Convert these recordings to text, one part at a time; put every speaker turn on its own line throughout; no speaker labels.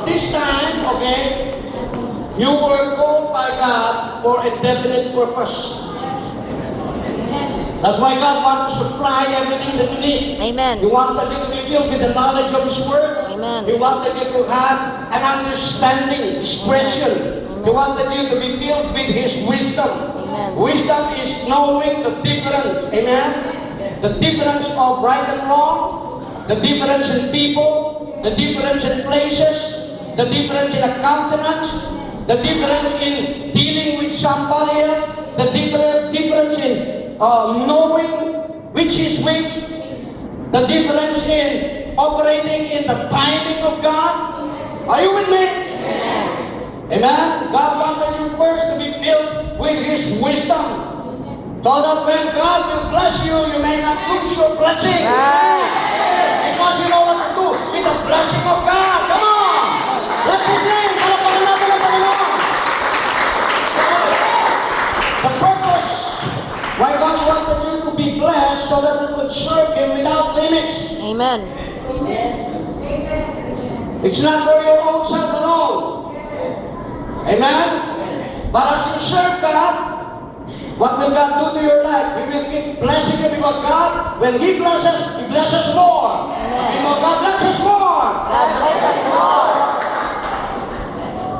this time, okay, you were called by God for a definite purpose. That's why God wants to supply everything that you need.
Amen.
He wanted you to be filled with the knowledge of His Word.
Amen.
He wanted you to have an understanding, discretion. He wanted you to be filled with His wisdom.
Amen.
Wisdom is knowing the difference, amen? The difference of right and wrong, the difference in people, the difference in places, the difference in a countenance, the difference in dealing with somebody else, the difference in knowing which is which, the difference in operating in the timing of God. Are you with me? Amen? God wanted you first to be filled with His wisdom. So that when God will bless you, you may not lose your blessing. Because you know what to do with the blessing of God. Come on! Let's sing! Palakpakan natin ang Panginoon! The purpose why God wanted you to be blessed so that you could serve Him without limits.
Amen.
It's not for your own self alone. Amen? But as you serve God, what will God do to your life? He will keep blessing you because God, when He blesses more.
Amen.
You know, God blesses more.
God bless us more.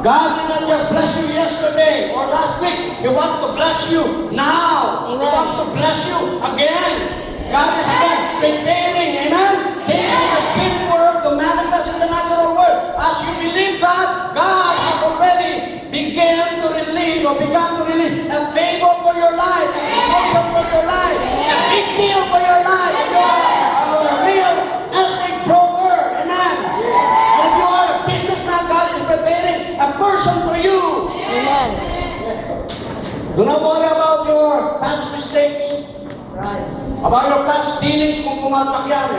God did not just bless you yesterday or last week. He wants to bless you now.
Amen.
He wants to bless you again. God is again preparing, amen? Taking the spirit world to manifest in the natural world. As you believe God, God has already begun to release a favor for your life, a promotion for your life, a big deal for your life. You are a real estate broker, amen? And if you are a businessman, God is preparing a person for you.
Amen.
Do not worry about your past mistakes. About your past dealings kung pumatak yan.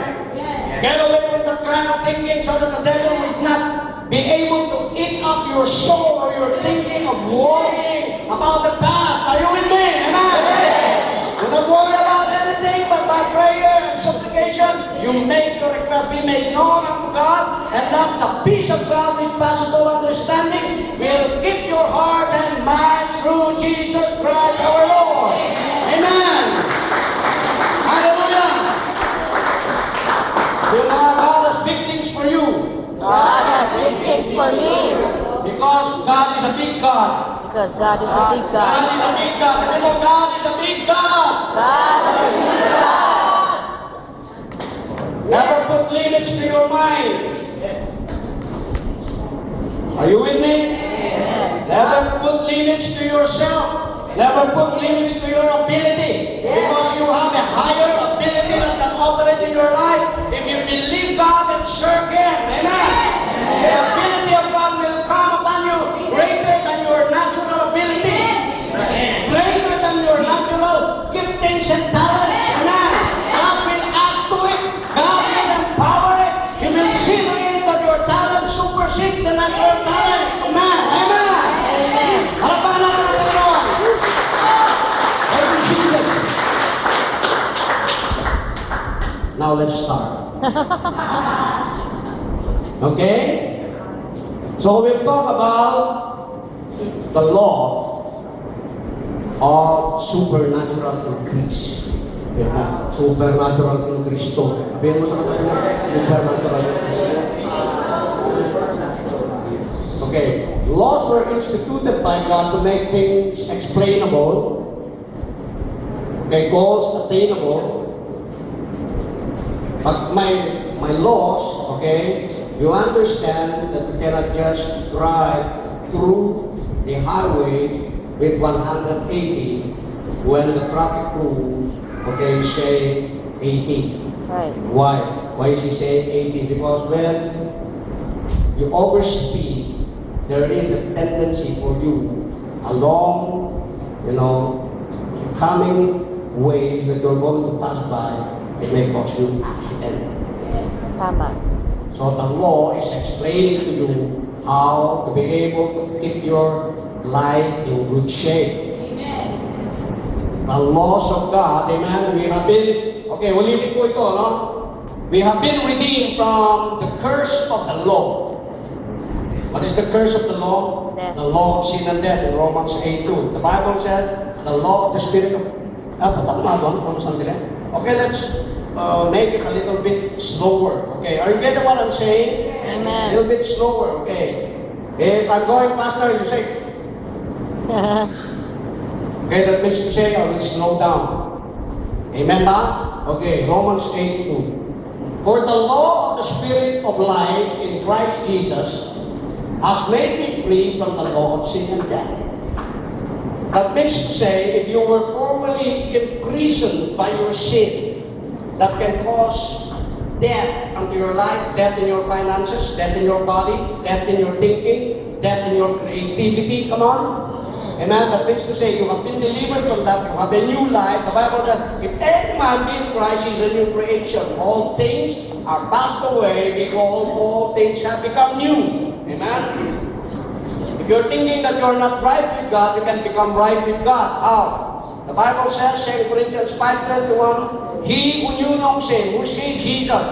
Get away with that kind of thinking so that the devil will not be able to eat up your soul or your thinking of worrying about the past. Are you with me? Amen? Do not worry about anything, but by prayer and supplication, you make the request be made known unto God, and that the peace of God which passes all understanding will keep your heart and mind through Jesus Christ our Lord. Amen. Hallelujah. You know, God has big things for you.
God has big things for me.
Because God is a big God.
Because God is a big
God
God.
is a big God. You know, God is a big God.
God is a big God.
Never put limits to your mind. Are you with me?
Amen.
Never put limits to yourself. Never put limits to your ability. Because you have a higher ability that can operate in your life if you believe God and serve Him. Amen. The ability of God will come upon you greater than your natural ability. Greater than your natural giftings and talents. Amen. God will add to it. God will empower it. He will see to it that your talent supersedes the natural talent. Amen. Amen.
Amen.
Harapan natin ang Panginoon. Thank you, Jesus. Now let's start. Okay? So we'll talk about the law of supernatural increase. Supernatural increase to. Sabihin mo sa kanila, supernatural increase. Okay. Laws were instituted by God to make things explainable. Okay, goals attainable. But my laws, okay, you understand that you cannot just drive through the highway with 180 when the traffic rules, okay, say 80.
Right.
Why? Why is he saying 80? Because when you overspeed, there is a tendency for you along, coming ways that you're going to pass by, it may cause you accident.
Tama.
So the law is explaining to you how to be able to keep your life in good shape. The laws of God, amen, we have been, okay, ulitin ko ito, no? We have been redeemed from the curse of the law. the curse of the law?
Death.
The law of sin and death in Romans 8:2. The Bible says the law of the Spirit of... Okay, let's make it a little bit slower. Okay, are you getting what I'm saying?
Amen.
A little bit slower, okay. If I'm going faster, you say, okay, that means to say I will slow down. Amen ba? Okay, Romans 8:2. For the law of the Spirit of life in Christ Jesus has made me free from the law of sin and death. That means to say, if you were formerly imprisoned by your sin, that can cause death unto your life, death in your finances, death in your body, death in your thinking, death in your creativity, come on. Amen. That means to say, you have been delivered from that, you have a new life. The Bible says, if any man be in Christ, he is a new creation. All things are passed away, behold, all things have become new. Amen. If you're thinking that you're not right with God, you can become right with God. How? The Bible says, 2 Corinthians 5:21, He who knew no sin, who's He? Jesus,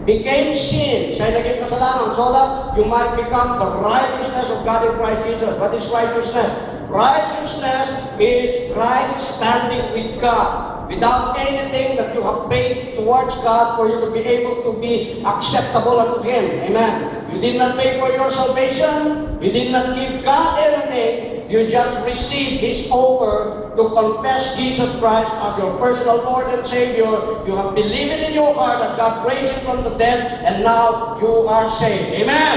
became sin. Siya naging kasalanan so that you might become the righteousness of God in Christ Jesus. What is righteousness? Righteousness is right standing with God, without anything that you have paid towards God for you to be able to be acceptable unto Him. Amen. You did not pay for your salvation. You did not give God anything. You just received His offer to confess Jesus Christ as your personal Lord and Savior. You have believed in your heart that God raised Him from the dead, and now you are saved. Amen.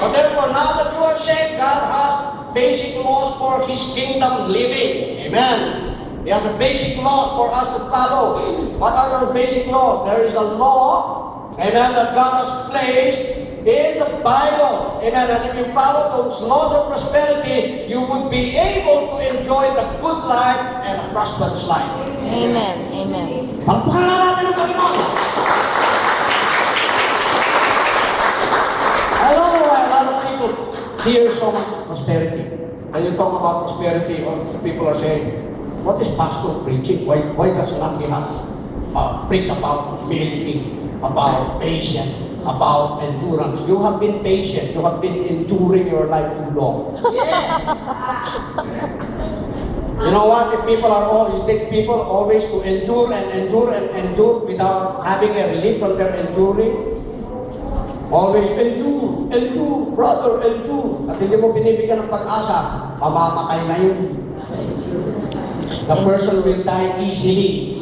But therefore, now that you are saved, God has basic laws for His kingdom living. Amen. He has a basic law for us to follow. What are those basic laws? There is a law, amen, that God has placed in the Bible. Amen. And if you follow those laws of prosperity, you would be able to enjoy the good life and a prosperous life.
Amen. Amen.
Pagpahan na natin ang Panginoon. I don't know why a lot of people hear so much prosperity. When you talk about prosperity, people are saying, what is pastor preaching? Why does not he have preach about humility, about patience, about endurance? You have been patient. You have been enduring your life too long. You know what? If people are you take people always to endure and endure and endure without having a relief from their enduring. Always endure, brother, endure. At hindi mo binibigyan ng pag-asa, mamamatay na yun. The person will die easily.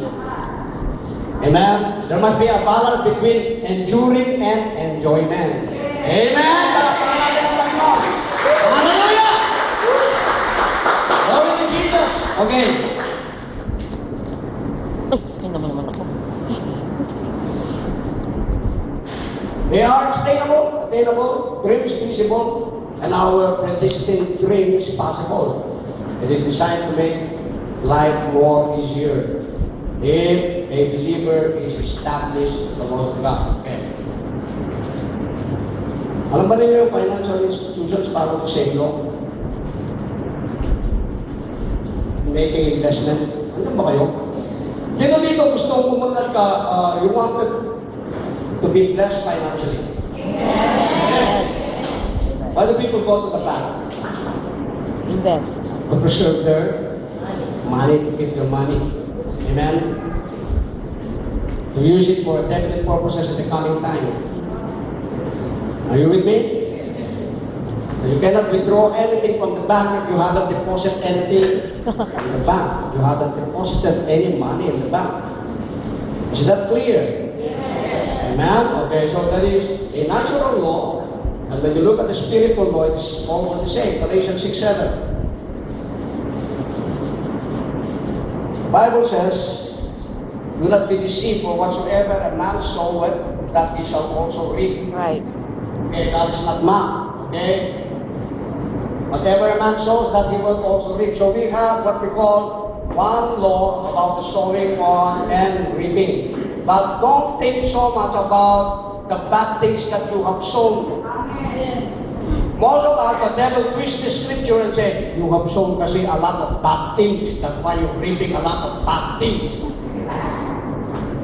Amen? There must be a balance between enduring and enjoyment. Amen? Palakpakan natin ang Panginoon. Hallelujah! Glory to Jesus. Okay.
Ay, tingnan mo naman ako.
They are attainable, dreams feasible, and our predestined dreams possible. It is designed to make life more easier if a believer is established in the Lord of God. Okay. Alam ba ninyo yung financial institutions para to say no? Making investment. Ano ba kayo? Dito gusto pumunta ka, you wanted to be blessed financially.
Amen.
Why do people go to the bank?
Invest.
To preserve their money, to keep their money. Amen? To use it for definite purposes in the coming time. Are you with me? You cannot withdraw anything from the bank if you haven't deposited anything in the bank. You haven't deposited any money in the bank. Is that clear? Amen? Okay, so that is a natural law. And when you look at the spiritual law, it's also the same. Galatians 6:7. The Bible says, do not be deceived, for whatsoever a man soweth, that he shall also reap.
Right.
Okay, that is not man. Okay? Whatever a man sows, that he will also reap. So we have what we call one law about the sowing on and reaping. But don't think so much about the bad things that you have sown. Most of us, the devil twists the scripture and say, you have sown kasi a lot of bad things. That's why you're reaping a lot of bad things.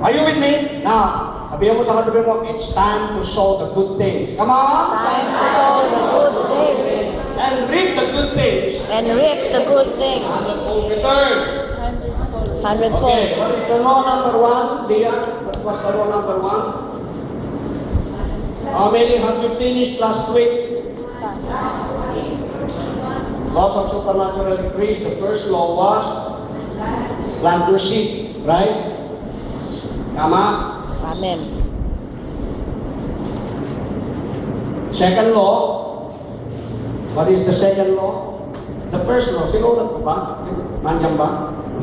Are you with me? Now, Sabihin mo sa katabi mo, it's time to sow the good things. Come on!
Time to sow the good things
And reap the good things.
and reap the good things.
Hundredfold return.
Hundredfold.
Okay, what is the law number one, Leah? What was the law number one? How many have you finished last week? Laws of supernatural increase. The first law was plant your seed, right? Tama?
Amen.
Second law. What is the second law? The first law. Sinulat ko ba? Nandiyan ba?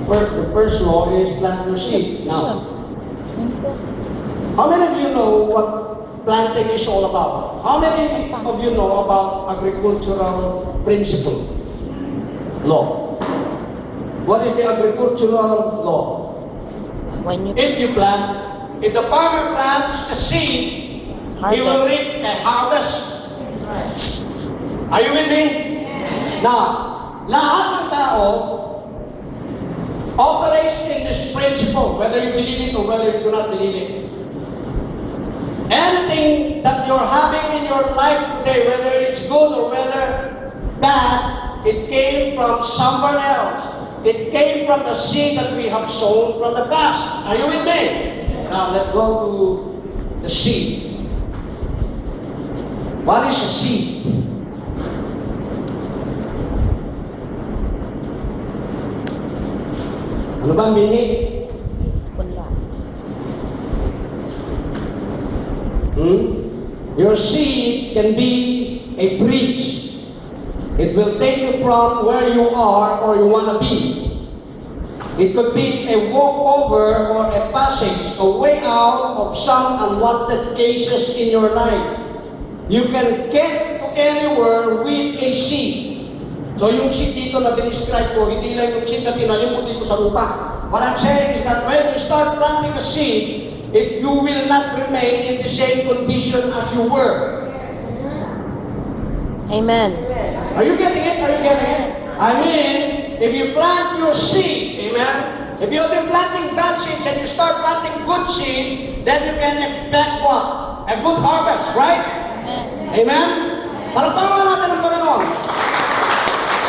The first law is plant your seed. Now, how many of you know what planting is all about? How many of you know about agricultural principle? Law. What is the agricultural law?
When you
If you plant, if the farmer plants a seed, he will reap a harvest. Are you with me? Now, lahat ng tao operates in this principle, whether you believe it or whether you do not believe it. Anything that you're having in your life today, whether it's good or whether bad, it came from someone else. It came from the seed that we have sown from the past. Are you with me? Now let's go to the seed. What is a seed? Ano ba meaning?
wala.
Your seed can be a bridge. It will take you from where you are or you want to be. It could be a walkover or a passage, a way out of some unwanted cases in your life. You can get to anywhere with a seed. So yung seed dito na describe ko, hindi lang yung seed na tinanim mo dito sa lupa. What I'm saying is that when you start planting a seed, you will not remain in the same condition as you were.
Amen.
Are you getting it? Are you getting it? I mean, if you plant your seed, amen? If you have been planting bad seeds and you start planting good seed, then you can expect what? A good harvest, right? Amen? Palagpakan natin ang Panginoon.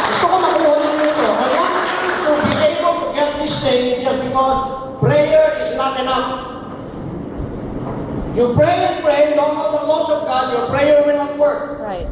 Gusto ko makuha ninyo ito. I want you to be able to get this thing just because prayer is not enough. You pray and pray, don't know the laws of God, your prayer will not work.
Right.